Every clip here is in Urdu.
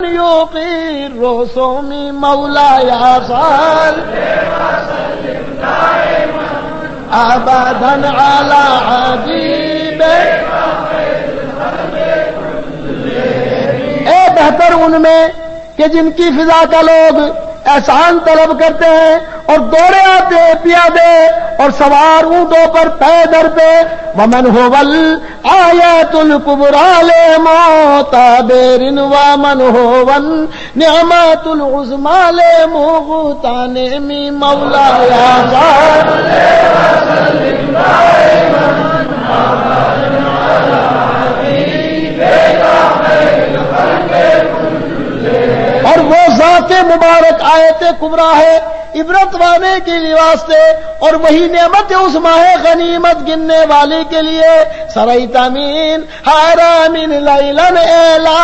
يقر رسومي مولاي صل ابدا على حبيبك اے بہتر ان میں کہ جن کی فضا کا لوگ احسان طلب کرتے ہیں اور دوڑے آتے ہیں پیادے اور سوار اونٹوں پر پیدر پہ ومن هو الآیات الکبریٰ لمعتبر ومن هو النعمت العظمیٰ لمغتنم مولاي صل وسلم دائما ابدا على حبیبک خیر الخلق كلهم اور وہ ذات مبارک آیت کبریٰ ہے عبرت وانے کے لیے واسطے اور وہی نعمت اس ماہ غنیمت گننے والے کے لیے سرائت امین حرامین لیلن ایلا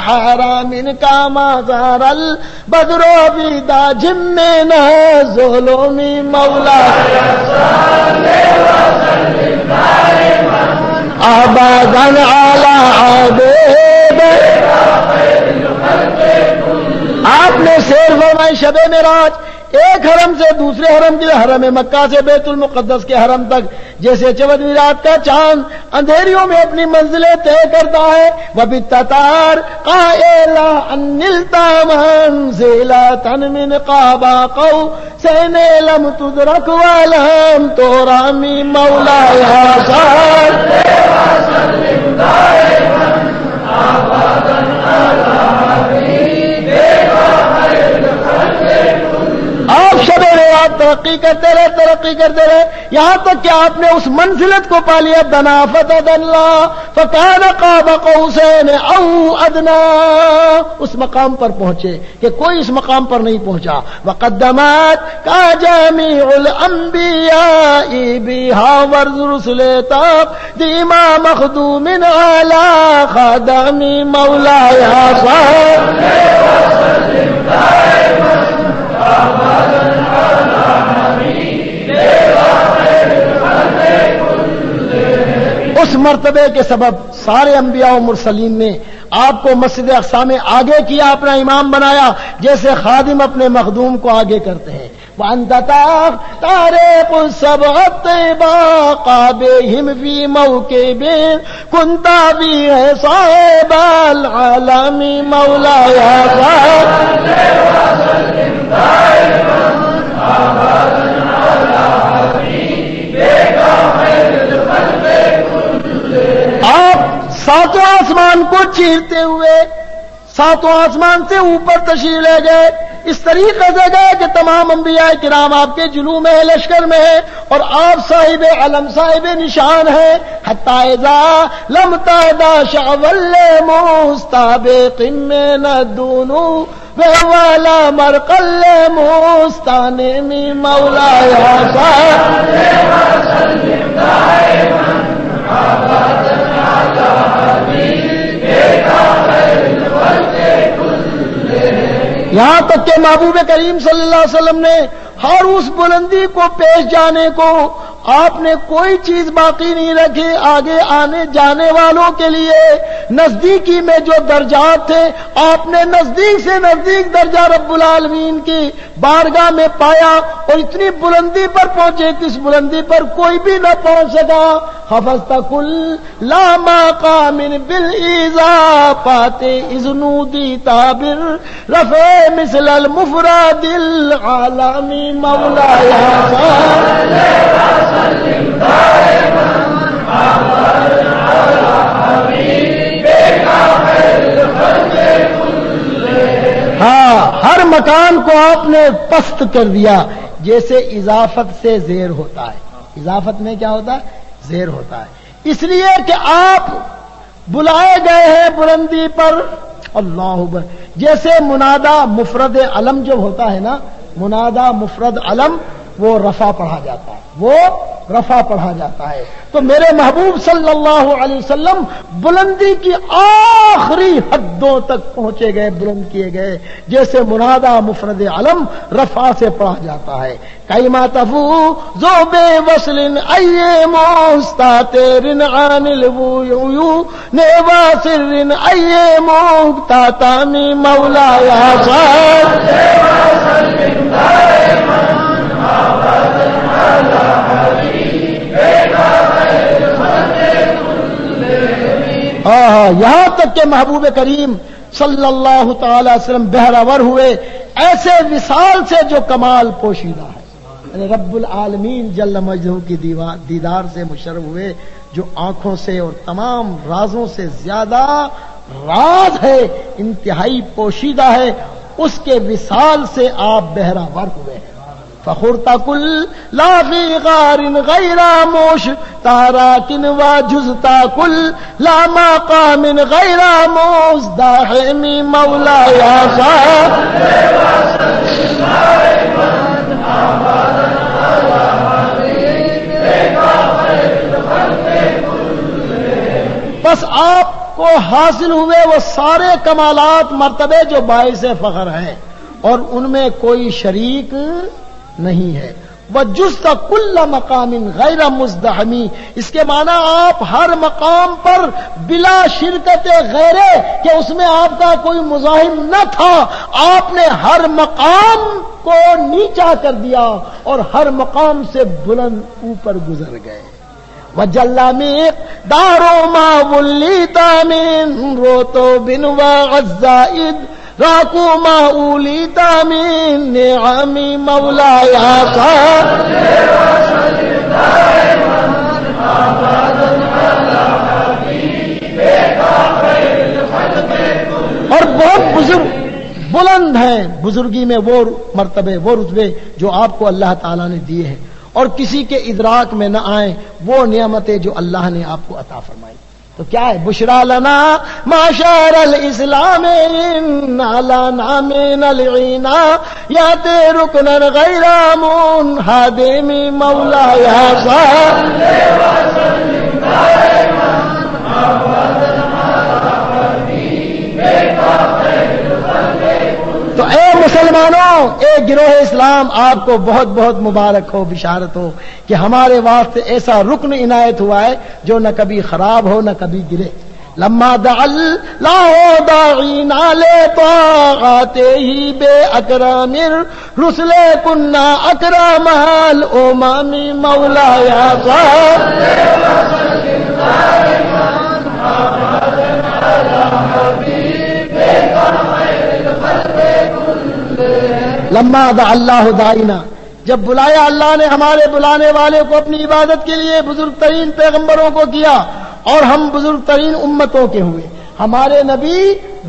حرامین کاما زہر البدر بیدا جمین ظلمی مولاي صل وسلم دائما ابدا على حبیبک خیر الخلق كلهم آپ نے سیر فرمائی شب معراج ایک حرم سے دوسرے حرم کے حرم مکہ سے بیت المقدس کے حرم تک جیسے 14ویں رات کا چاند اندھیریوں میں اپنی منزلیں طے کرتا ہے وبالتتار قائلا ان نلت منزلة من قاب قوسین لم تدرک ولم ترمی مولاي صل وسلم دائما ابدا على حبیبک خیر الخلق آپ شب رات ترقی کرتے رہے یہاں تک کہ آپ نے اس منزلت کو پا لیا دنا فتد اللہ فکان قاب قوسین او ادنا اس مقام پر پہنچے کہ کوئی اس مقام پر نہیں پہنچا وقدمات کا جمیع الانبیاء بها والرسل تقدیما مخدوم علی خدم مولاي صل وسلم دائما ابدا على حبیبک خیر الخلق كلهم اس مرتبے کے سبب سارے انبیاء و مرسلین نے آپ کو مسجد اقصی میں آگے کیا اپنا امام بنایا جیسے خادم اپنے مخدوم کو آگے کرتے ہیں وَأَنْتَ تَعْرِقُ السَّبْعَ الطِّبَاقَ بِهِمْ فِي مَوْكِبٍ كُنْتَ بِهِ صَاحِبَ الْعَالَمِ مَوْلَايَ صل وسلم دائما ابدا على حبیبک خیر الخلق كلهم آپ ساتوں آسمان کو چیرتے ہوئے ساتوں آسمان سے اوپر تشریف لے گئے اس طریقے سے گئے کہ تمام انبیاء کرام آپ کے جلوم میں لشکر میں ہیں اور آپ صاحب علم صاحب نشان ہیں حتی اذا لم تہدا شعول مستابق من الدون ولا مرقل مستانم مولاي صل وسلم دائما ابدا على حبیبک خیر الخلق كلهم یہاں تک کہ محبوب کریم صلی اللہ علیہ وسلم نے ہر اس بلندی کو پیش جانے کو آپ نے کوئی چیز باقی نہیں رکھی آگے آنے جانے والوں کے لیے نزدیکی میں جو درجات تھے آپ نے نزدیک سے نزدیک درجہ رب العالمین کی بارگاہ میں پایا اور اتنی بلندی پر پہنچے کہ اس بلندی پر کوئی بھی نہ پہنچ سکا حفظت کل لا مقام بالایذا پاتے اذنودی تعبر رفع مثل المفرد العالمی مولاي صل وسلم دائما ابدا على حبیبک خیر الخلق كلهم ہاں ہر مکان کو آپ نے پست کر دیا جیسے اضافت سے زیر ہوتا ہے اضافت میں کیا ہوتا ہے زیر ہوتا ہے اس لیے کہ آپ بلائے گئے ہیں بلندی پر اللہ اکبر جیسے منادا مفرد علم جب ہوتا ہے نا منادا مفرد علم وہ رفع پڑھا جاتا ہے وہ رفع پڑھا جاتا ہے. تو میرے محبوب صلی اللہ علیہ وسلم بلندی کی آخری حدوں تک پہنچے گئے، بلند کیے گئے. جیسے منادہ مفرد علم رفع سے پڑھا جاتا ہے. کیما تفوز بوصل ای مستتر عن الویو نواسر ای مقتتمی مولاي صل وسلم دائما ابدا على حبيبك خير خلق كلهم. یہاں تک کہ محبوب کریم صلی اللہ تعالی وسلم بہراور ہوئے ایسے وصال سے جو کمال پوشیدہ ہے. یعنی رب العالمین جل مجدہ کی دیدار سے مشرف ہوئے جو آنکھوں سے اور تمام رازوں سے زیادہ راز ہے، انتہائی پوشیدہ ہے، اس کے وصال سے آپ بہراور ہوئے ہیں. فخرت کل لا فی غار غیر موش تاراکن وجزتا کل لا مقام غیر مزدحم مولاي صل وسلم دائما ابدا على حبيبك خير خلق كلهم. بس آپ کو حاصل ہوئے وہ سارے کمالات مرتبے جو باعث فخر ہیں اور ان میں کوئی شریک نہیں ہے. وجزت کل مقام غیر مزدحمی، اس کے معنی آپ ہر مقام پر بلا شرکت غیرے کہ اس میں آپ کا کوئی مزاحم نہ تھا، آپ نے ہر مقام کو نیچا کر دیا اور ہر مقام سے بلند اوپر گزر گئے. وجل مقدار ما وليت من رتب وعزائد راكو ما أوليت من نعم مولاي صل وسلم دائما ابدا على حبيبك خير خلق كلهم. اور بہت بزرگ بلند ہیں بزرگی میں وہ مرتبے وہ رتبے جو آپ کو اللہ تعالیٰ نے دیے ہیں اور کسی کے ادراک میں نہ آئیں وہ نعمتیں جو اللہ نے آپ کو عطا فرمائی. تو کیا ہے؟ بشرا لنا معشر الاسلام انا لنا من العنا یات رکن غیر منہدم مولاي صل وسلم دائما ابدا على حبيبك خير خلق كلهم. تو اے مسلمانوں، اے گروہ اسلام، آپ کو بہت بہت مبارک ہو، بشارت ہو کہ ہمارے واسطے ایسا رکن عنایت ہوا ہے جو نہ کبھی خراب ہو نہ کبھی گرے. لما دعا اللہ داعینا لطاعته باکرام الرسل كنا اکرم الامم مولاي صل وسلم دائما ابدا على حبيبك خير خلق كلهم. لما دعا اللہ داعینا، جب بلایا اللہ نے ہمارے بلانے والے کو اپنی عبادت کے لیے، بزرگ ترین پیغمبروں کو کیا اور ہم بزرگ ترین امتوں کے ہوئے. ہمارے نبی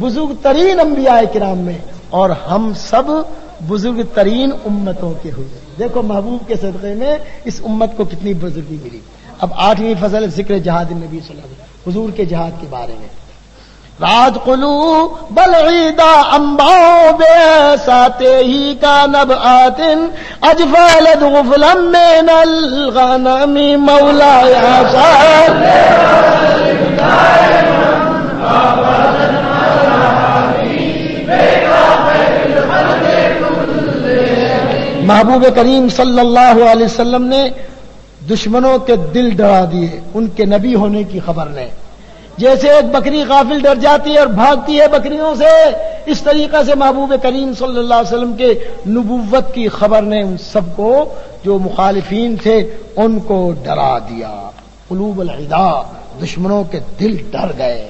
بزرگ ترین انبیاء کرام میں اور ہم سب بزرگ ترین امتوں کے ہوئے. دیکھو محبوب کے صدقے میں اس امت کو کتنی بزرگی ملی. اب 8ویں فصل ذکر جہاد النبی صلی اللہ علیہ وسلم، حضور کے جہاد کے بارے میں. راج قلوب العیدا انباؤ بیساتے ہی کا نبعات اجفالت غفلا من الغنم مولاي صل وسلم دائما ابدا على حبيبك خير خلق كلهم. محبوب کریم صلی اللہ علیہ وسلم نے دشمنوں کے دل ڈرا دیے ان کے نبی ہونے کی خبر نے. جیسے ایک بکری غافل ڈر جاتی ہے اور بھاگتی ہے بکریوں سے، اس طریقے سے محبوب کریم صلی اللہ علیہ وسلم کے نبوت کی خبر نے ان سب کو جو مخالفین تھے ان کو ڈرا دیا. قلوب العدا، دشمنوں کے دل ڈر گئے.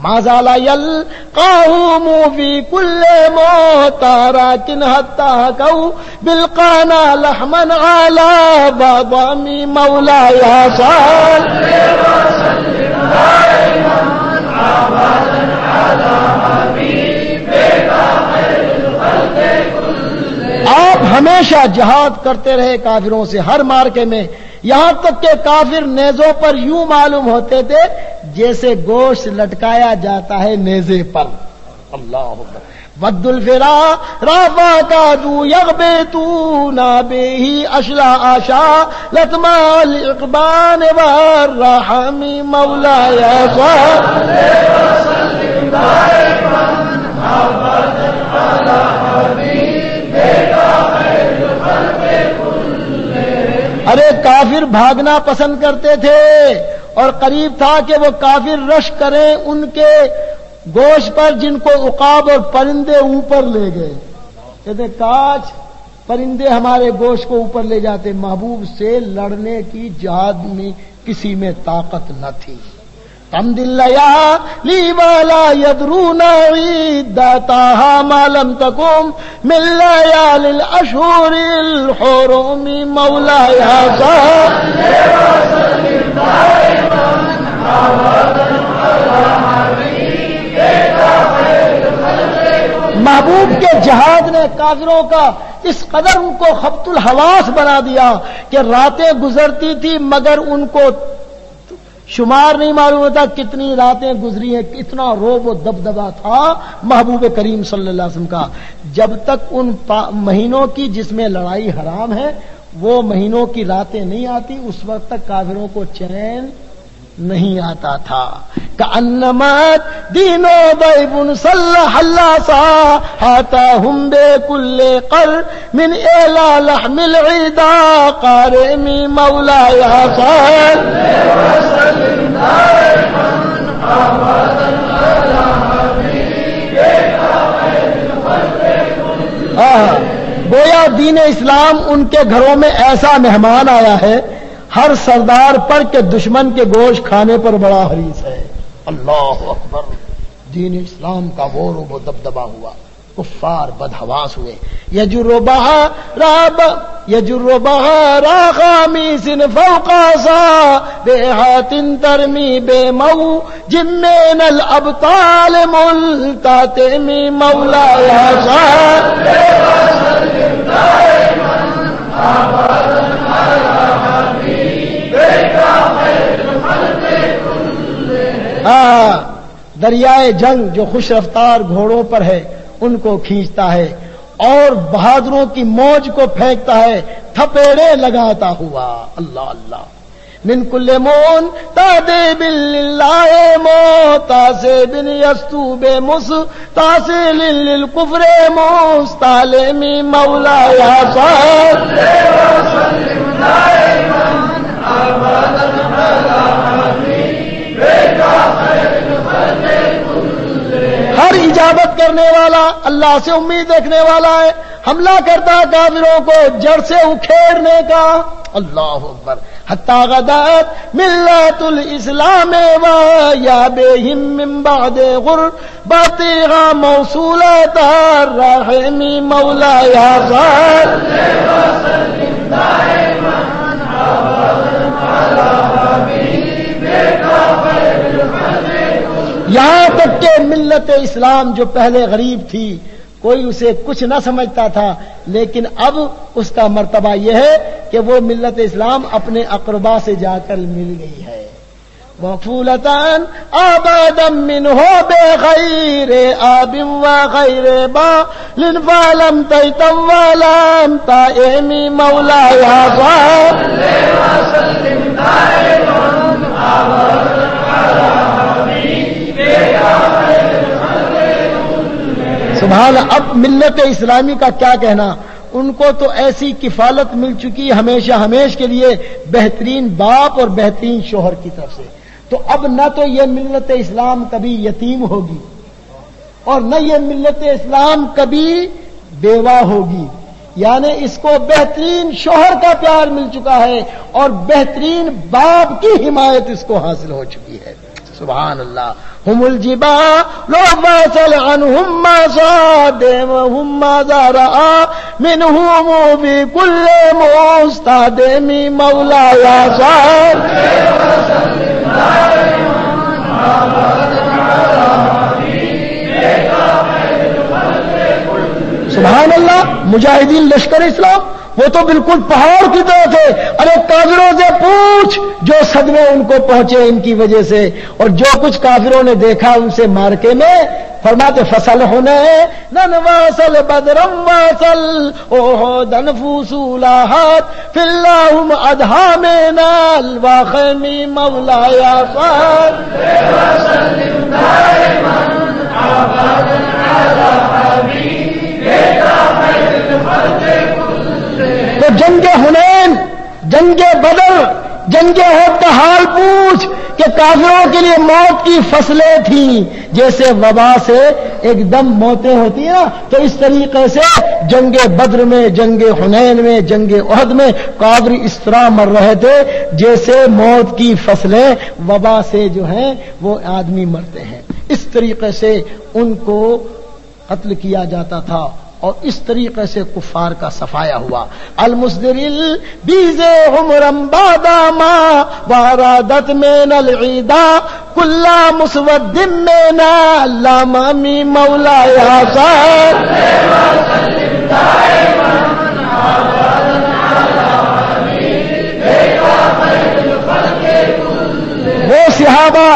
ما زال يلقاهم في كل موتارات حتى كو بالقانا لحما على بضم مولاي صل وسلم دائما ابدا على حبيبك خير خلق كلهم. آپ ہمیشہ جہاد کرتے رہے کافروں سے ہر مارکے میں، یہاں تک کہ کافر نیزوں پر یوں معلوم ہوتے تھے جیسے گوشت لٹکایا جاتا ہے نیزے پر. اللہ اکبر. ود الفرا رافا کادو یغبطون به اشلا آشا لتما الاقبان والرحم مولاي صل وسلم دائما ابدا على حبيبك خير الخلق كلهم. ارے کافر بھاگنا پسند کرتے تھے اور قریب تھا کہ وہ کافر رش کریں ان کے گوشت پر جن کو عقاب اور پرندے اوپر لے گئے. کہتے کاش پرندے ہمارے گوشت کو اوپر لے جاتے. محبوب سے لڑنے کی جہاد میں کسی میں طاقت نہ تھی. تم دل یا لی والا یدرون عیدتها ما لم تکم من لیال الاشہر الحرم مولاي صل وسلم دائما ابدا على محبوب کے جہاد نے کافروں کا اس قدر ان کو خبط الحواس بنا دیا کہ راتیں گزرتی تھی مگر ان کو شمار نہیں معلوم ہوتا کتنی راتیں گزری ہیں. اتنا روب و دبدبا تھا محبوب کریم صلی اللہ علیہ وسلم کا. جب تک ان مہینوں کی جس میں لڑائی حرام ہے وہ مہینوں کی راتیں نہیں آتی اس وقت تک کافروں کو چین نہیں آتا تھا. کأنمات دینو ضیب صلح اللہ صاحتہم بکل قر من اعلا لحم العدا قارمی مولاي صل وسلم دائما ابدا على حبیبک خیر الخلق كلهم. گویا دین اسلام ان کے گھروں میں ایسا مہمان آیا ہے ہر سردار پر کہ دشمن کے گوشت کھانے پر بڑا حریص ہے. اللہ اکبر. دین اسلام کا وہ روب و دبدبا ہوا. کفار بدحواس ہوئے. یجر بہارا خامیس فوق صابحات ترمی بموج من الابطال ملتتم مولاي صل وسلم دائما ابدا على حبيبك خير الخلق كلهم. دریائے جنگ جو خوش رفتار گھوڑوں پر ہے ان کو کھینچتا ہے اور بہادروں کی موج کو پھینکتا ہے تھپیڑے لگاتا ہوا. اللہ اللہ. من کل مون تادب للہ موتاسب یستوب مستاسل للکفر مستعلم مولاي صل وسلم دائما ابدا على حبیبک خیر الخلق كلهم. ہر اجابت کرنے والا اللہ سے امید رکھنے والا ہے. حملہ کرتا کافروں کو جڑ سے اکھیڑنے کا. اللہ اکبر. حتی غدات ملت الاسلام ویا بهم من بعد غربتها موصولة الرحم مولاي صل وسلم دائما ابدا على حبيبك خير الخلق كلهم. یہاں تک کہ ملت اسلام جو پہلے غریب تھی کوئی اسے کچھ نہ سمجھتا تھا لیکن اب اس کا مرتبہ یہ ہے کہ وہ ملت اسلام اپنے اقربا سے جا کر مل گئی ہے. مفولتان آبادا منہ بغیر آب وغیر بال فلم تیتم ولم تائم مولاي صل وسلم دائما ابدا على حبیبک خیر الخلق كلهم. سبحان. اب ملت اسلامی کا کیا کہنا. ان کو تو ایسی کفالت مل چکی ہمیشہ ہمیش کے لیے بہترین باپ اور بہترین شوہر کی طرف سے. تو اب نہ تو یہ ملت اسلام کبھی یتیم ہوگی اور نہ یہ ملت اسلام کبھی بیوہ ہوگی. یعنی اس کو بہترین شوہر کا پیار مل چکا ہے اور بہترین باپ کی حمایت اس کو حاصل ہو چکی ہے. سبحان اللہ. هم الجبال فاصل عنهم ما صاد وهم ما زرع منهم بكل مستدم مولاي صل وسلم دائما ابدا على حبيبك خير الخلق كلهم. سبحان اللہ. مجاہدین لشکر اسلام وہ تو بالکل پہاڑ کی طرح تھے. ارے کافروں سے پوچھ جو صدمے ان کو پہنچے ان کی وجہ سے اور جو کچھ کافروں نے دیکھا ان سے مارکے میں فرماتے فصل ہونے نن واصل بدرم واصل اوہدن فصولاحات فی اللہم ادھا میں نال واخمی مولایا صال وسلم دائما ابدا علی حبیبک خیر الخلق کلہم۔ تو جنگ حنین، جنگ بدر، جنگ احد کا حال پوچھ کہ کافروں کے لیے موت کی فصلیں تھیں، جیسے وبا سے ایک دم موتیں ہوتی ہیں نا، تو اس طریقے سے جنگ بدر میں، جنگ حنین میں، جنگ احد میں کافر اس طرح مر رہے تھے جیسے موت کی فصلیں وبا سے جو ہیں وہ آدمی مرتے ہیں۔ اس طریقے سے ان کو قتل کیا جاتا تھا اور اس طریقے سے کفار کا صفایا ہوا۔ المصدرل بیز عمرم باداما وارادت من العیدا کلا مسود من علامہ مولایا صال وسلم دائما ابدا علی حبیبک خیر الخلق کلہم۔ وہ صحابہ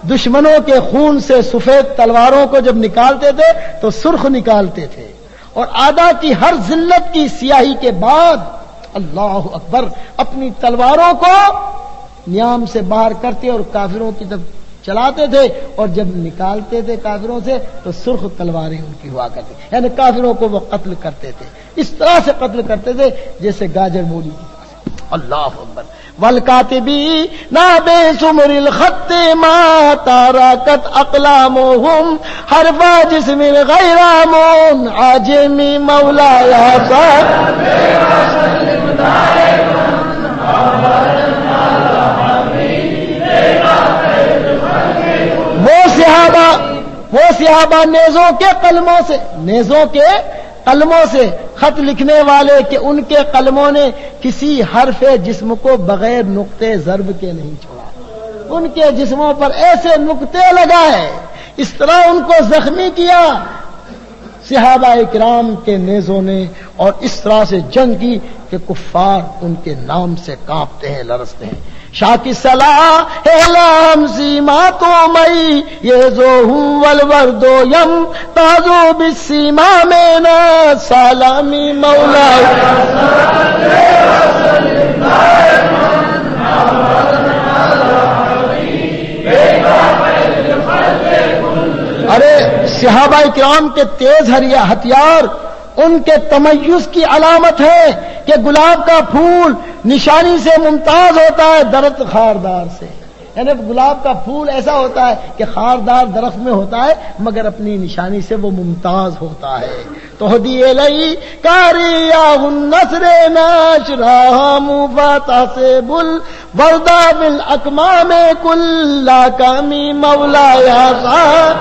دشمنوں کے خون سے سفید تلواروں کو جب نکالتے تھے تو سرخ نکالتے تھے، اور آدھا کی ہر ذلت کی سیاہی کے بعد اللہ اکبر اپنی تلواروں کو نیام سے باہر کرتے اور کافروں کی طرف چلاتے تھے، اور جب نکالتے تھے کافروں سے تو سرخ تلواریں ان کی ہوا کرتی، یعنی کافروں کو وہ قتل کرتے تھے، اس طرح سے قتل کرتے تھے جیسے گاجر مولی کی طرح سے۔ اللہ اکبر۔ والکاتبین بسمر الخط ما تارکت اقلامهم حرف جسم غیر مون عاجمی مولایا صال وسلم دائما ابدا علی حبیبک خیر الخلق کلہم۔ وہ صحابہ نیزوں کے قلموں سے خط لکھنے والے کہ ان کے قلموں نے کسی حرف جسم کو بغیر نقطے ضرب کے نہیں چھوڑا، ان کے جسموں پر ایسے نقطے لگائے، اس طرح ان کو زخمی کیا صحابہ کرام کے نیزوں نے، اور اس طرح سے جنگ کی کہ کفار ان کے نام سے کانپتے ہیں، لرزتے ہیں۔ شاکی صلاح اعلام سیما تو مئی یہ زو والوردو یم تازو بالسیما میں نا سلامی مولا۔ ارے صحابہ کرام کے تیز ہتھیار ان کے تمیز کی علامت ہے کہ گلاب کا پھول نشانی سے ممتاز ہوتا ہے درخت خاردار سے، یعنی گلاب کا پھول ایسا ہوتا ہے کہ خاردار درخت میں ہوتا ہے مگر اپنی نشانی سے وہ ممتاز ہوتا ہے۔ تو ہدیے لئی کاریا النصر ناشرا مفاتح سے بل وردا بالاکمام کل کامی مولایا صال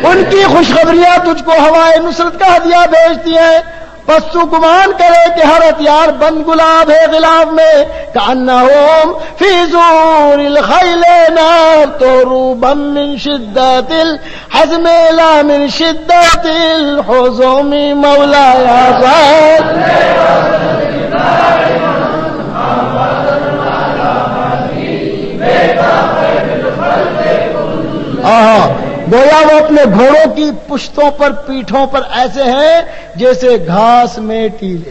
ان کی خوشخبریاں تجھ کو ہوائے نصرت کا ہدیہ بھیجتی ہیں، پس تو گمان کرے کہ ہر ہتھیار بند گلاب ہے غلاف میں، کأنہم فی زور الخیل نار تروبا من شدت الحزم لا من شدت الحزم مولایا صال گویا وہ اپنے گھوڑوں کی پشتوں پر پیٹھوں پر ایسے ہیں جیسے گھاس میں ٹیلے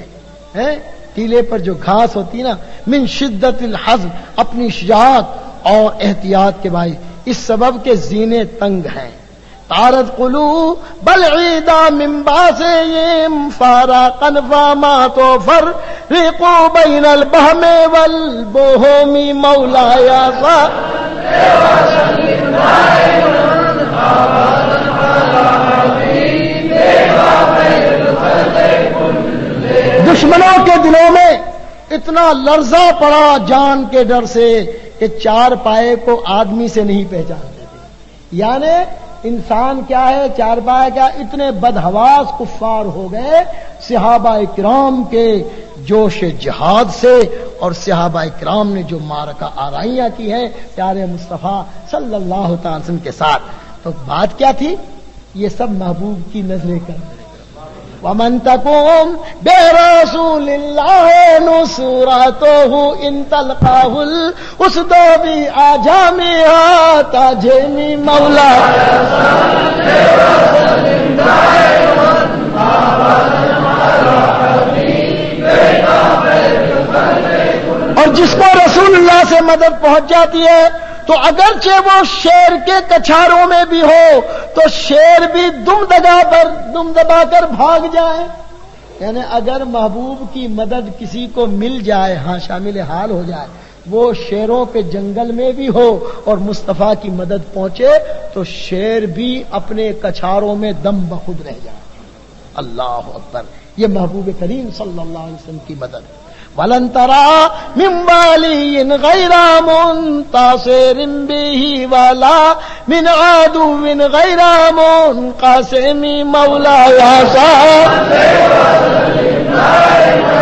ہیں، ٹیلے پر جو گھاس ہوتی نا، من شدت الحزم اپنی شجاعت اور احتیاط کے باعث اس سبب کے زینے تنگ ہیں۔ تارت قلوب العیدا من باسہم فارقا فما تفرقوا بین البہم والبہم مولایا صال وسلم دائما دشمنوں کے دلوں میں اتنا لرزہ پڑا جان کے ڈر سے کہ چار پائے کو آدمی سے نہیں پہچانتے تھے، یعنی انسان کیا ہے چار پائے کیا، اتنے بدحواس کفار ہو گئے صحابہ کرام کے جوش جہاد سے، اور صحابہ کرام نے جو معرکہ آرائیاں کی ہیں پیارے مصطفیٰ صلی اللہ تعالی وسلم کے ساتھ، تو بات کیا تھی؟ یہ سب محبوب کی نظریں کر ومن تقوم برسول اللہ نصرته ان تلقاه الاسد باعجامها تاجنی مولا اور جس کو رسول اللہ سے مدد پہنچ جاتی ہے تو اگرچہ وہ شیر کے کچھاروں میں بھی ہو تو شیر بھی دم دبا کر بھاگ جائے. یعنی اگر محبوب کی مدد کسی کو مل جائے، ہاں شامل حال ہو جائے، وہ شیروں کے جنگل میں بھی ہو اور مصطفیٰ کی مدد پہنچے تو شیر بھی اپنے کچھاروں میں دم بخود رہ جائے. اللہ اکبر. یہ محبوب کریم صلی اللہ علیہ وسلم کی مدد. وَلَن تَرَىٰ مِن وَلِيٍّ غَيْرَ مُنتَصِرٍ بِهِ وَلَا مِنْ عَدُوٍّ غَيْرَ مُنْقَسِمٍ مَوْلَايَ صَلِّ وَسَلِّمْ دَائِمًا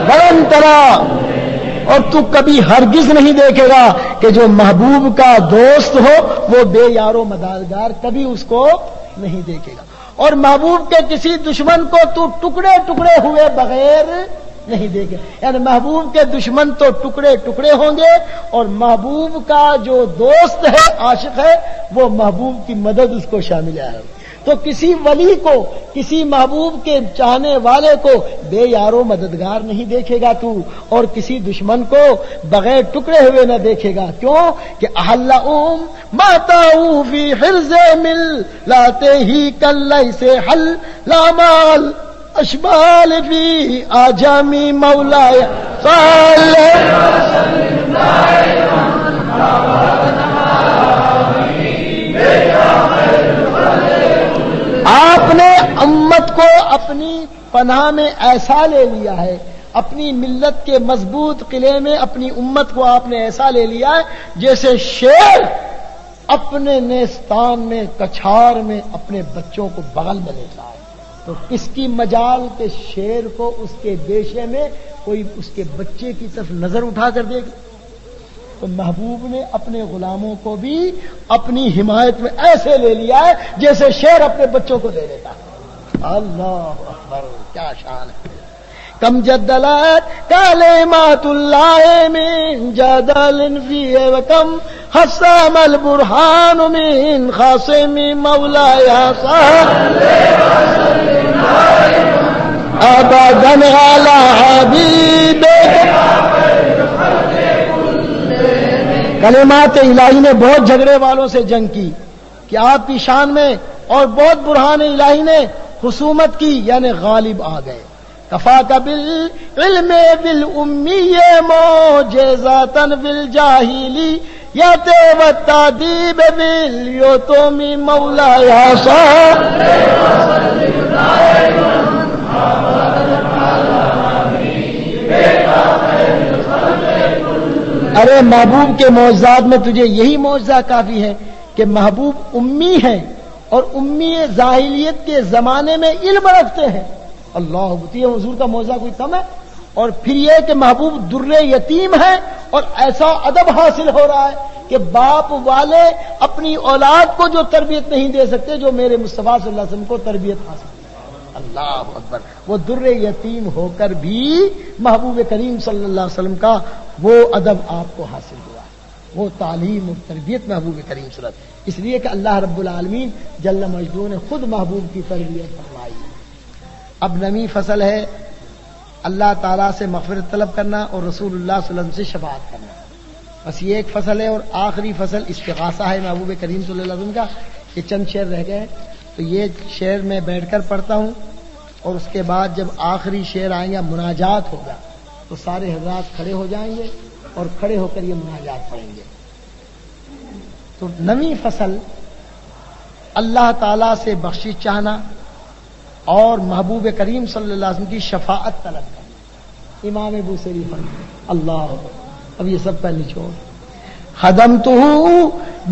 وَلَن تَرَىٰ. اور تو کبھی ہرگز نہیں دیکھے گا کہ جو محبوب کا دوست ہو وہ بے یار و مددگار، کبھی اس کو نہیں دیکھے گا. اور محبوب کے کسی دشمن کو تو ٹکڑے ٹکڑے ہوئے بغیر نہیں دیکھے. یعنی محبوب کے دشمن تو ٹکڑے ٹکڑے ہوں گے اور محبوب کا جو دوست ہے، عاشق ہے، وہ محبوب کی مدد اس کو شامل ہے. تو کسی ولی کو، کسی محبوب کے چاہنے والے کو بے یارو مددگار نہیں دیکھے گا تو، اور کسی دشمن کو بغیر ٹکڑے ہوئے نہ دیکھے گا. کیوں کہ احلہم ماتاؤ فی حرز مل لاتے ہی کلئی سے حل لامال اشبال فی آجامی مولا صلی آپ نے امت کو اپنی پناہ میں ایسا لے لیا ہے، اپنی ملت کے مضبوط قلعے میں اپنی امت کو آپ نے ایسا لے لیا ہے جیسے شیر اپنے نیستان میں، کچھار میں اپنے بچوں کو بغل میں لیتا ہے. تو کس کی مجال کے شیر کو اس کے بیشے میں کوئی اس کے بچے کی طرف نظر اٹھا کر دے گا. تو محبوب نے اپنے غلاموں کو بھی اپنی حمایت میں ایسے لے لیا ہے جیسے شیر اپنے بچوں کو دے دیتا ہے. اللہ اکبر، کیا شان ہے. کم جدلت کلمات اللہ من جدل فیہ وکم حسم البرہان من خاصم مولایا صلی ابدا علی حبیبک. کلمات الہی نے بہت جھگڑے والوں سے جنگ کی کہ آپ کی شان میں، اور بہت برہان الہی نے خصومت کی، یعنی غالب آ گئے. کفاک بالعلم بالامی معجزاتا بالجاہلیت والتعذیب بالیتم مولایا صلی وسلم دائما ارے محبوب کے معجزات میں تجھے یہی معجزہ کافی ہے کہ محبوب امی ہیں اور امی جاہلیت کے زمانے میں علم رکھتے ہیں. اللہ بتی حضور کا معجزہ کوئی کم ہے. اور پھر یہ کہ محبوب در یتیم ہے اور ایسا ادب حاصل ہو رہا ہے کہ باپ والے اپنی اولاد کو جو تربیت نہیں دے سکتے جو میرے مصطفیٰ صلی اللہ علیہ وسلم کو تربیت حاصل. اللہ اکبر. وہ در یتیم ہو کر بھی محبوب کریم صلی اللہ علیہ وسلم کا وہ ادب آپ کو حاصل ہوا، وہ تعلیم اور تربیت محبوب کریم صلی اللہ علیہ وسلم. اس لیے کہ اللہ رب العالمین جل مجدہ نے خود محبوب کی تربیت فرمائی. اب نمی فصل ہے اللہ تعالیٰ سے مغفرت طلب کرنا اور رسول اللہ صلی اللہ علیہ وسلم سے شفاعت کرنا. بس یہ ایک فصل ہے، اور آخری فصل استغاثہ ہے محبوب کریم صلی اللہ علیہ وسلم کا. یہ چند شعر رہ گئے ہیں تو یہ شعر میں بیٹھ کر پڑھتا ہوں، اور اس کے بعد جب آخری شعر آئیں گا مناجات ہوگا تو سارے حضرات کھڑے ہو جائیں گے اور کھڑے ہو کر یہ مناجات پڑھیں گے. تو نویں فصل اللہ تعالیٰ سے بخشش چاہنا اور محبوب کریم صلی اللہ علیہ وسلم کی شفاعت طلب کرنا. امام بوصیری فرماتے اللہ. اب یہ سب کا نچوڑ. خدمتہ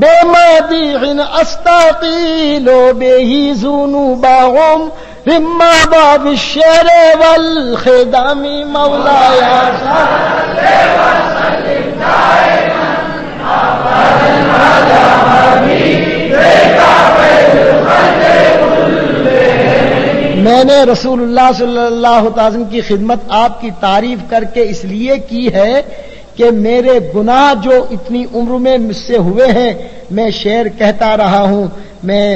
بمدیح استقیل بہ ذنوبہم رما باب الشعر والخدام مولایا صلی وسلم دائما ابدا علی حبیبک میں نے رسول اللہ صلی اللہ علیہ وسلم کی خدمت آپ کی تعریف کر کے اس لیے کی ہے کہ میرے گناہ جو اتنی عمر میں مجھ سے ہوئے ہیں، میں شعر کہتا رہا ہوں، میں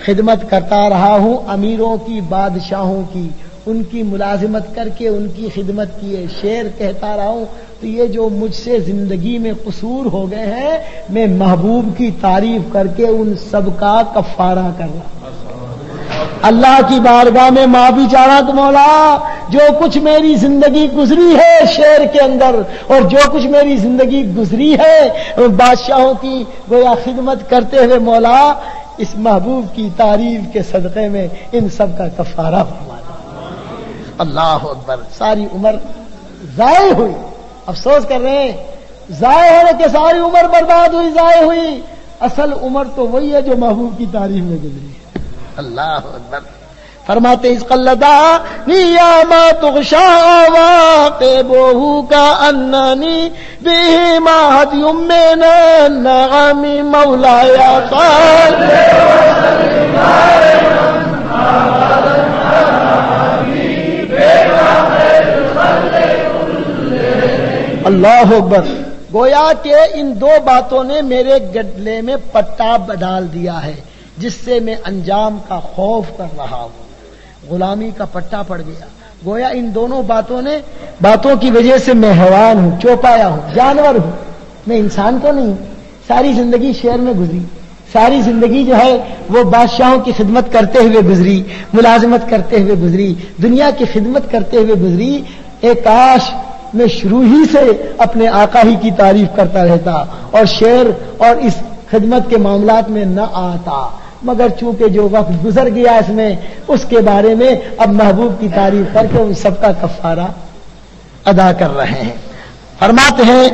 خدمت کرتا رہا ہوں امیروں کی، بادشاہوں کی، ان کی ملازمت کر کے ان کی خدمت کیے، شعر کہتا رہا ہوں، تو یہ جو مجھ سے زندگی میں قصور ہو گئے ہیں، میں محبوب کی تعریف کر کے ان سب کا کفارہ کر رہا ہوں۔ اللہ کی بارگاہ میں معافی چاہ رہا تو مولا جو کچھ میری زندگی گزری ہے شعر کے اندر، اور جو کچھ میری زندگی گزری ہے بادشاہوں کی گویا خدمت کرتے ہوئے، مولا اس محبوب کی تعریف کے صدقے میں ان سب کا کفارہ فرما دے۔ اللہ اکبر۔ ساری عمر ضائع ہوئی، افسوس کر رہے ہیں ضائع ہونے کے ساری عمر برباد ہوئی، ضائع ہوئی۔ اصل عمر تو وہی ہے جو محبوب کی تعریف میں گزری۔ اللہ اکبر۔ فرماتے اس قلدا نیاما تغشا واقبہ کا انانی بہما ہدی من النعم مولایا قال اللہ اکبر۔ گویا کہ ان دو باتوں نے میرے گلے میں پٹا ڈال دیا ہے جس سے میں انجام کا خوف کر رہا ہوں، غلامی کا پٹا پڑ گیا۔ گویا ان دونوں باتوں کی وجہ سے میں حیوان ہوں، چوپایا ہوں، جانور ہوں، میں انسان تو نہیں۔ ساری زندگی شہر میں گزری، ساری زندگی جو ہے وہ بادشاہوں کی خدمت کرتے ہوئے گزری، ملازمت کرتے ہوئے گزری، دنیا کی خدمت کرتے ہوئے گزری۔ ایک کاش میں شروع ہی سے اپنے آقا ہی کی تعریف کرتا رہتا اور شعر اور اس خدمت کے معاملات میں نہ آتا، مگر چونکہ جو وقت گزر گیا اس میں، اس کے بارے میں اب محبوب کی تعریف کر کے ان سب کا کفارہ ادا کر رہے ہیں۔ فرماتے ہیں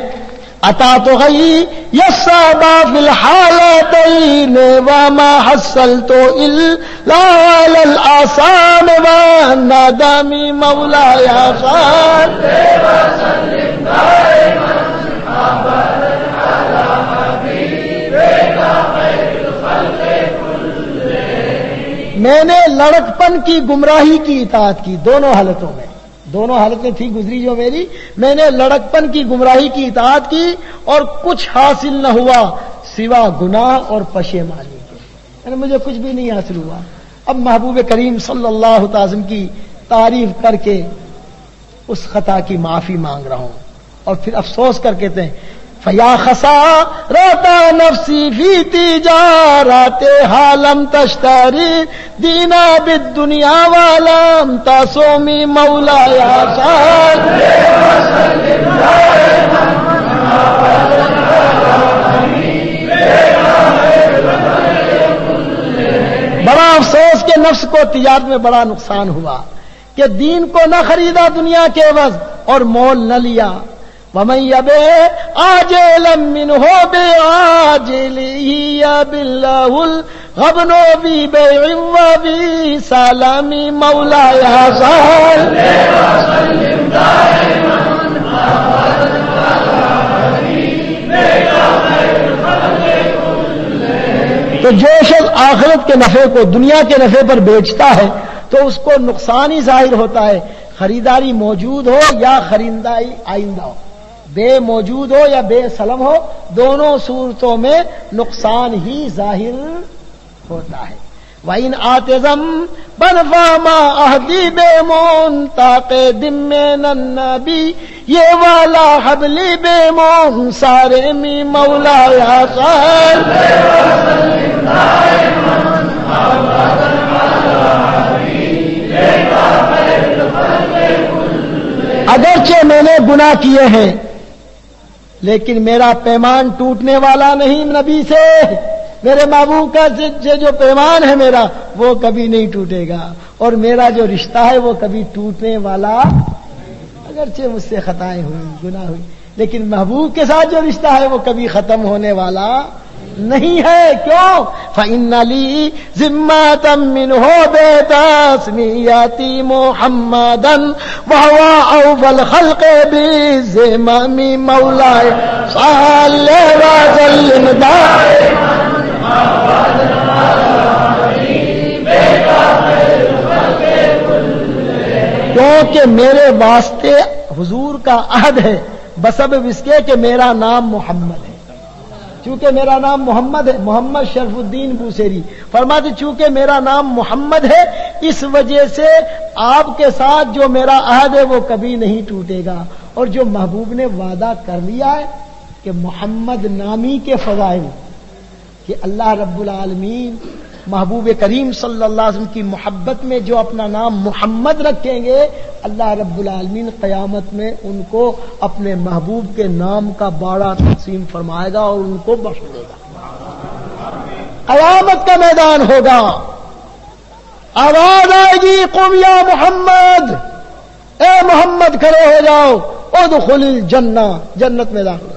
عطا تو غی یصابا فی الحالتین وما حصلت الا علی الآثام والندم مولاي صل وسلم دائما ابدا على حبیبک خیر الخلق کلهم۔ میں نے لڑکپن کی گمراہی کی اطاعت کی دونوں حالتوں میں، دونوں حالتیں تھی گزری جو میری، میں نے لڑکپن کی گمراہی کی اطاعت کی اور کچھ حاصل نہ ہوا سوا گناہ اور پشیمانی کے، یعنی مجھے کچھ بھی نہیں حاصل ہوا۔ اب محبوب کریم صلی اللہ علیہ وسلم کی تعریف کر کے اس خطا کی معافی مانگ رہا ہوں، اور پھر افسوس کر کہتے ہیں فیا خسارت نفسی فی تجارتها لم تشتری دینا بالدنیا ولم تصومی مولاي صل وسلم دائما ابدا على حبیبک خیر الخلق کلهم۔ بڑا افسوس کہ نفس کو تجارت میں بڑا نقصان ہوا کہ دین کو نہ خریدا دنیا کے عوض اور مول نہ لیا۔ وَمَن يَبِعْ عَاجِلًا مِّنْهُ بِعَاجِلِهِ يَبِلَّهُ الْغَبْنُ بِبَيْعٍ وَبِسَلَامِ مَوْلَايَ صَلِّ وَسَلِّمْ دَائِمًا أَبَدًا عَلَى حَبِيبِكَ خَيْرِ الْخَلْقِ كُلِّهِمْ۔ تو جو شخص آخرت کے نفع کو دنیا کے نفع پر بیچتا ہے تو اس کو نقصان ہی ظاہر ہوتا ہے، خریداری موجود ہو یا خریداری آئندہ ہو، بے موجود ہو یا بے سلم ہو، دونوں صورتوں میں نقصان ہی ظاہر ہوتا ہے۔ وَإِنْ آتَزَمْ بَنْفَامَا أَهْدِي بِمُنْتَقِدٍ مِّنَ النَّبِيِّ یہ والا حبلی بے منصارم مولاي صل وسلم دائما ابدا على حبیبک خیر الخلق کلهم۔ اگرچہ میں نے گناہ کیے ہیں لیکن میرا پیمان ٹوٹنے والا نہیں نبی سے، میرے محبوب کا جو پیمان ہے میرا وہ کبھی نہیں ٹوٹے گا، اور میرا جو رشتہ ہے وہ کبھی ٹوٹنے والا، اگرچہ مجھ سے خطائیں ہوئی گناہ ہوئی لیکن محبوب کے ساتھ جو رشتہ ہے وہ کبھی ختم ہونے والا نہیں ہے۔ کیوں؟ فَإِنَّ لِي ذِمَّةً مِّنْهُ بِتَسْمِيَّتِي مُحَمَّدًا وَهُوَ أَوْفَى الْخَلْقِ بِالذِّمَمِ مولاي صل وسلم دائما ابدا على حبيبك خير الخلق کیونکہ میرے واسطے حضور کا عہد ہے بسبب اس کے کہ میرا نام محمد ہے. چونکہ میرا نام محمد ہے، محمد شرف الدین بوسیری فرماتے چونکہ میرا نام محمد ہے اس وجہ سے آپ کے ساتھ جو میرا عہد ہے وہ کبھی نہیں ٹوٹے گا. اور جو محبوب نے وعدہ کر لیا ہے کہ محمد نامی کے فضائل، کہ اللہ رب العالمین محبوب کریم صلی اللہ علیہ وسلم کی محبت میں جو اپنا نام محمد رکھیں گے، اللہ رب العالمین قیامت میں ان کو اپنے محبوب کے نام کا باڑا تقسیم فرمائے گا اور ان کو بخش دے گا. قیامت کا میدان ہوگا، آواز آئے گی قم یا محمد، اے محمد کھڑے ہو جاؤ، ادخل الجنہ، جنت میں داخل.